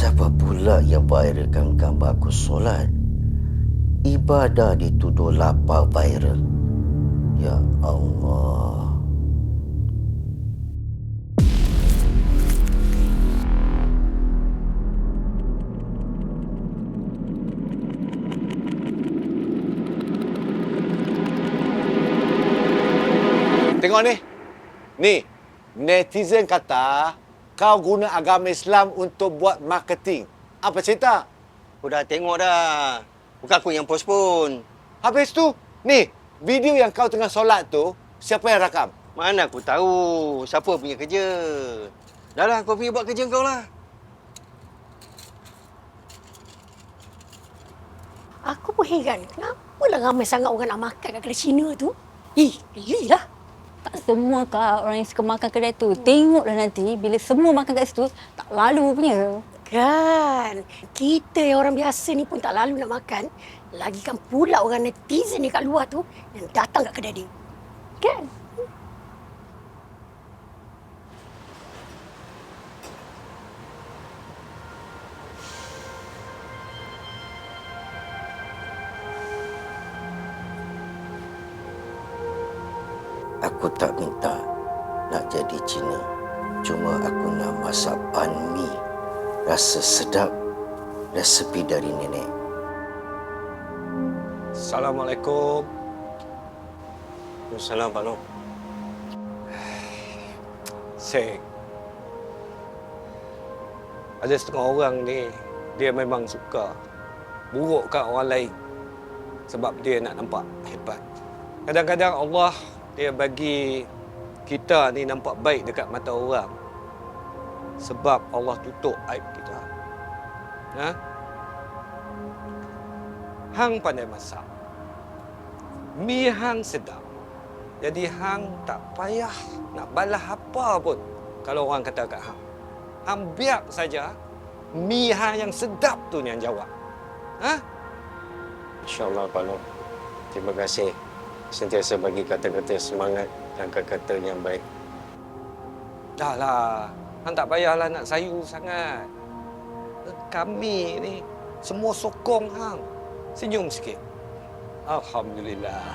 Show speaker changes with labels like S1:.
S1: Siapa pula yang viralkan gambar aku solat? Ibadah dituduh lapar viral. Ya Allah.
S2: Tengok ni. Ni, netizen kata kau guna agama Islam untuk buat marketing. Apa cerita?
S3: Aku dah tengok dah. Bukan aku yang post pun.
S2: Habis tu, ni, video yang kau tengah solat tu, siapa yang rakam?
S3: Mana aku tahu siapa punya kerja. Dah lah, kau pergi buat kerja kau lah.
S4: Aku pun heran, kenapalah ramai sangat orang nak makan kat kedai Cina tu? Gililah.
S5: Tak semua kak orang yang suka makan kedai tu. Tengoklah nanti bila semua makan kat situ, tak lalu punya.
S4: Kan, kita yang orang biasa ni pun tak lalu nak makan. Lagikan pula orang netizen ni kat luar tu yang datang kat kedai dia. Kan?
S1: Aku tak minta nak jadi Cina. Cuma aku nak masak ban mi. Rasa sedap. Resepi dari nenek.
S2: Assalamualaikum.
S3: Assalamualaikum, Pak Long.
S2: Sek. Ada setengah orang ni, dia memang suka burukkan orang lain. Sebab dia nak nampak hebat. Kadang-kadang Allah, dia bagi kita ni nampak baik dekat mata orang. Sebab Allah tutup aib kita. Ha? Hang pandai masak. Mi hang sedap. Jadi hang tak payah nak balas apa pun kalau orang kata kat hang. Hang biar saja mi hang yang sedap tu ni yang jawab. Ha?
S3: InsyaAllah, Pak Long. Terima kasih. Sentiasa bagi kata-kata semangat dan kata-kata yang baik.
S2: Dah lah. Hang tak payahlah nak sayu sangat. Kami ni semua sokong hang. Senyum sikit. Alhamdulillah.